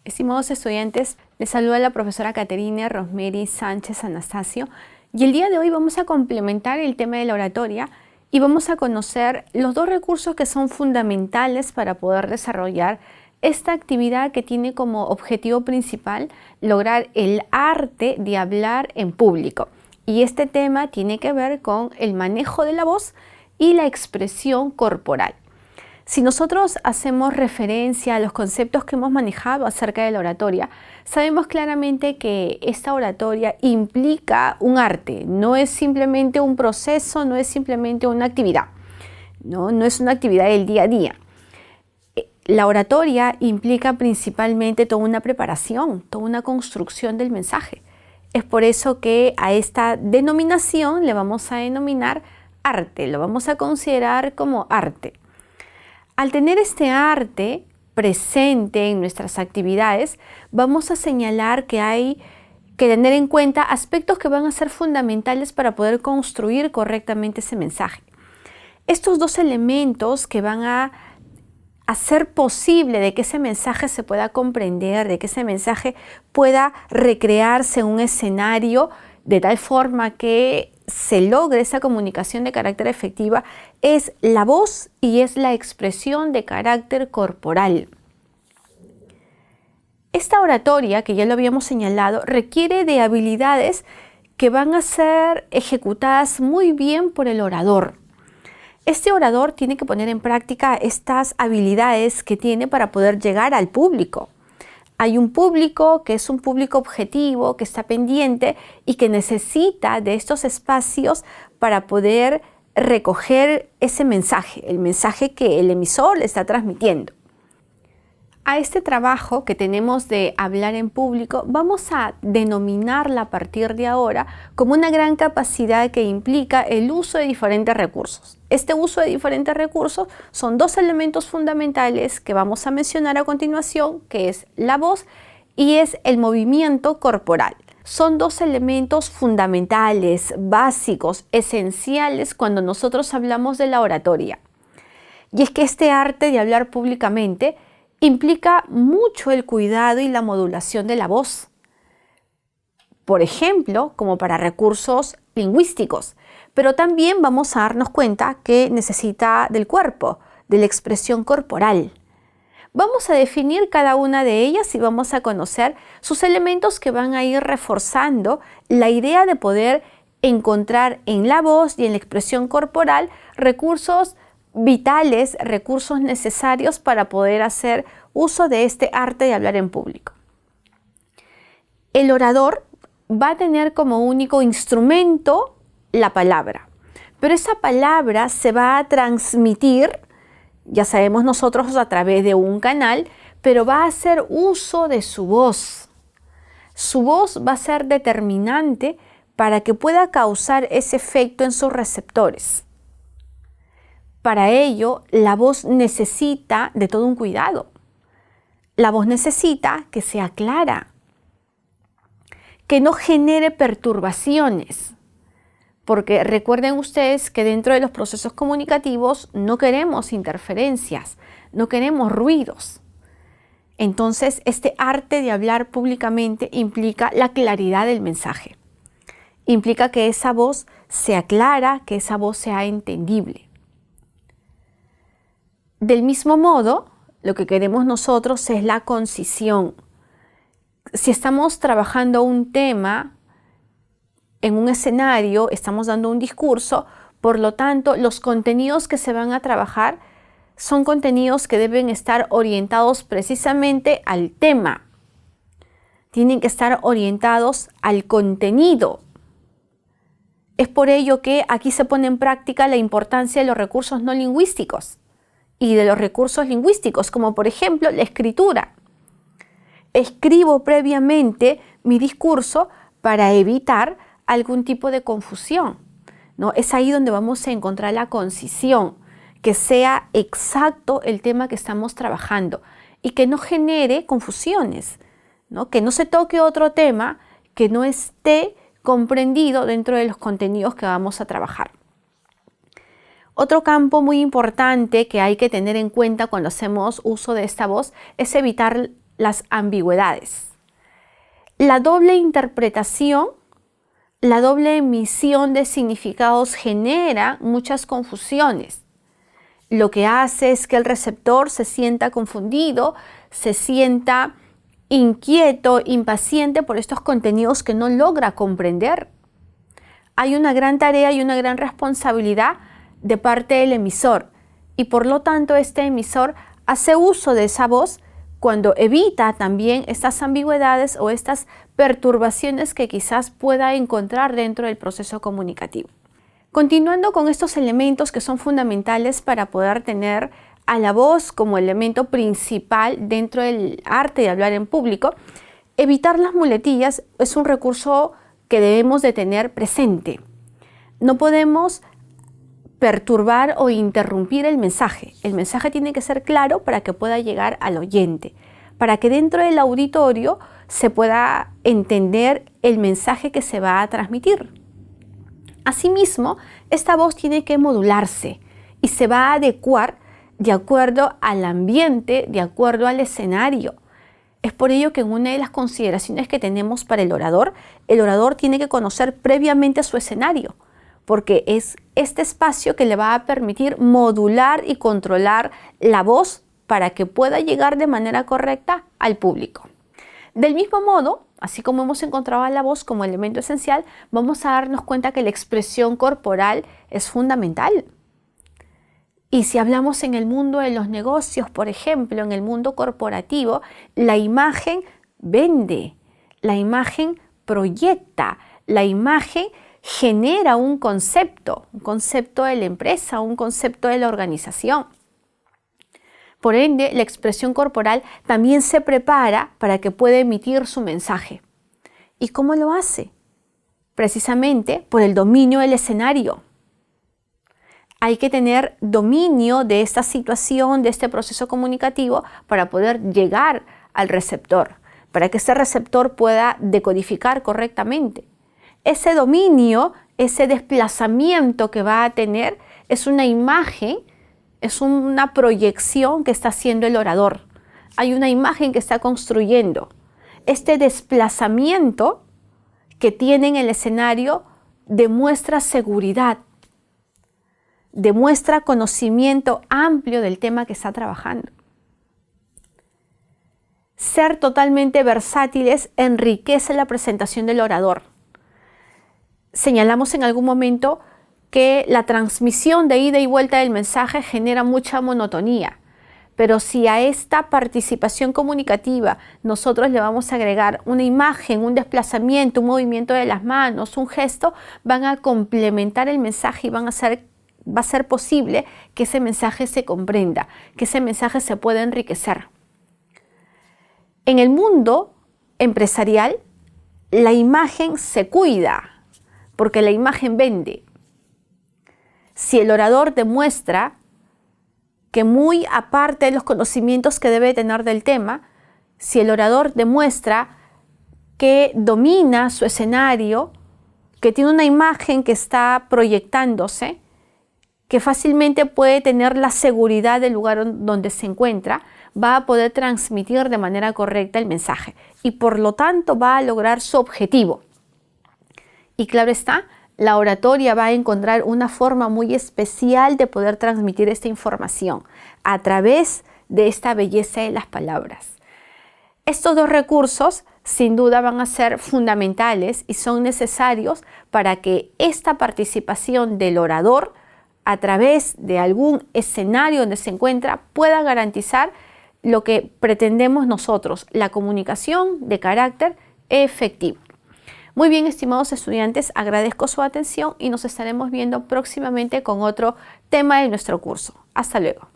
Estimados estudiantes, les saluda la profesora Caterina Rosemary Sánchez Anastasio y el día de hoy vamos a complementar el tema de la oratoria y vamos a conocer los dos recursos que son fundamentales para poder desarrollar esta actividad que tiene como objetivo principal lograr el arte de hablar en público. Y este tema tiene que ver con el manejo de la voz y la expresión corporal. Si nosotros hacemos referencia a los conceptos que hemos manejado acerca de la oratoria, sabemos claramente que esta oratoria implica un arte, no es simplemente un proceso, no es simplemente una actividad, no es una actividad del día a día. La oratoria implica principalmente toda una preparación, toda una construcción del mensaje. Es por eso que a esta denominación le vamos a denominar arte, lo vamos a considerar como arte. Al tener este arte presente en nuestras actividades, vamos a señalar que hay que tener en cuenta aspectos que van a ser fundamentales para poder construir correctamente ese mensaje. Estos dos elementos que van a hacer posible de que ese mensaje se pueda comprender, de que ese mensaje pueda recrearse en un escenario de tal forma que se logre esa comunicación de carácter efectiva, es la voz y es la expresión de carácter corporal. Esta oratoria, que ya lo habíamos señalado, requiere de habilidades que van a ser ejecutadas muy bien por el orador. Este orador tiene que poner en práctica estas habilidades que tiene para poder llegar al público. Hay un público que es un público objetivo, que está pendiente y que necesita de estos espacios para poder recoger ese mensaje, el mensaje que el emisor le está transmitiendo. A este trabajo que tenemos de hablar en público vamos a denominarla a partir de ahora como una gran capacidad que implica el uso de diferentes recursos. Este uso de diferentes recursos son dos elementos fundamentales que vamos a mencionar a continuación, que es la voz y es el movimiento corporal. Son dos elementos fundamentales, básicos, esenciales cuando nosotros hablamos de la oratoria. Y es que este arte de hablar públicamente implica mucho el cuidado y la modulación de la voz. Por ejemplo, como para recursos lingüísticos, pero también vamos a darnos cuenta que necesita del cuerpo, de la expresión corporal. Vamos a definir cada una de ellas y vamos a conocer sus elementos que van a ir reforzando la idea de poder encontrar en la voz y en la expresión corporal recursos vitales, recursos necesarios para poder hacer uso de este arte de hablar en público. El orador va a tener como único instrumento la palabra, pero esa palabra se va a transmitir, ya sabemos nosotros, a través de un canal, pero va a hacer uso de su voz. Su voz va a ser determinante para que pueda causar ese efecto en sus receptores. Para ello, la voz necesita de todo un cuidado. La voz necesita que sea clara, que no genere perturbaciones, porque recuerden ustedes que dentro de los procesos comunicativos no queremos interferencias, no queremos ruidos. Entonces, este arte de hablar públicamente implica la claridad del mensaje, implica que esa voz sea clara, que esa voz sea entendible. Del mismo modo, lo que queremos nosotros es la concisión. Si estamos trabajando un tema en un escenario, estamos dando un discurso, por lo tanto, los contenidos que se van a trabajar son contenidos que deben estar orientados precisamente al tema. Tienen que estar orientados al contenido. Es por ello que aquí se pone en práctica la importancia de los recursos no lingüísticos y de los recursos lingüísticos, como por ejemplo la escritura. Escribo previamente mi discurso para evitar algún tipo de confusión, ¿no? Es ahí donde vamos a encontrar la concisión, que sea exacto el tema que estamos trabajando y que no genere confusiones, ¿no? Que no se toque otro tema que no esté comprendido dentro de los contenidos que vamos a trabajar. Otro campo muy importante que hay que tener en cuenta cuando hacemos uso de esta voz es evitar las ambigüedades. La doble interpretación, la doble emisión de significados genera muchas confusiones. Lo que hace es que el receptor se sienta confundido, se sienta inquieto, impaciente por estos contenidos que no logra comprender. Hay una gran tarea y una gran responsabilidad de parte del emisor y por lo tanto este emisor hace uso de esa voz cuando evita también estas ambigüedades o estas perturbaciones que quizás pueda encontrar dentro del proceso comunicativo. Continuando con estos elementos que son fundamentales para poder tener a la voz como elemento principal dentro del arte de hablar en público, evitar las muletillas es un recurso que debemos de tener presente. No podemos perturbar o interrumpir el mensaje. El mensaje tiene que ser claro para que pueda llegar al oyente, para que dentro del auditorio se pueda entender el mensaje que se va a transmitir. Asimismo, esta voz tiene que modularse y se va a adecuar de acuerdo al ambiente, de acuerdo al escenario. Es por ello que en una de las consideraciones que tenemos para el orador tiene que conocer previamente su escenario, porque es este espacio que le va a permitir modular y controlar la voz para que pueda llegar de manera correcta al público. Del mismo modo, así como hemos encontrado a la voz como elemento esencial, vamos a darnos cuenta que la expresión corporal es fundamental. Y si hablamos en el mundo de los negocios, por ejemplo, en el mundo corporativo, la imagen vende, la imagen proyecta, la imagen genera un concepto de la empresa, un concepto de la organización. Por ende, la expresión corporal también se prepara para que pueda emitir su mensaje. ¿Y cómo lo hace? Precisamente por el dominio del escenario. Hay que tener dominio de esta situación, de este proceso comunicativo para poder llegar al receptor, para que ese receptor pueda decodificar correctamente. Ese dominio, ese desplazamiento que va a tener es una imagen, es una proyección que está haciendo el orador. Hay una imagen que está construyendo. Este desplazamiento que tiene en el escenario demuestra seguridad, demuestra conocimiento amplio del tema que está trabajando. Ser totalmente versátiles enriquece la presentación del orador. Señalamos en algún momento que la transmisión de ida y vuelta del mensaje genera mucha monotonía, pero si a esta participación comunicativa nosotros le vamos a agregar una imagen, un desplazamiento, un movimiento de las manos, un gesto, van a complementar el mensaje y va a ser posible que ese mensaje se comprenda, que ese mensaje se pueda enriquecer. En el mundo empresarial, la imagen se cuida, porque la imagen vende. Si el orador demuestra que muy aparte de los conocimientos que debe tener del tema, si el orador demuestra que domina su escenario, que tiene una imagen que está proyectándose, que fácilmente puede tener la seguridad del lugar donde se encuentra, va a poder transmitir de manera correcta el mensaje y por lo tanto va a lograr su objetivo. Y claro está, la oratoria va a encontrar una forma muy especial de poder transmitir esta información a través de esta belleza de las palabras. Estos dos recursos sin duda van a ser fundamentales y son necesarios para que esta participación del orador a través de algún escenario donde se encuentra pueda garantizar lo que pretendemos nosotros, la comunicación de carácter efectivo. Muy bien, estimados estudiantes, agradezco su atención y nos estaremos viendo próximamente con otro tema de nuestro curso. Hasta luego.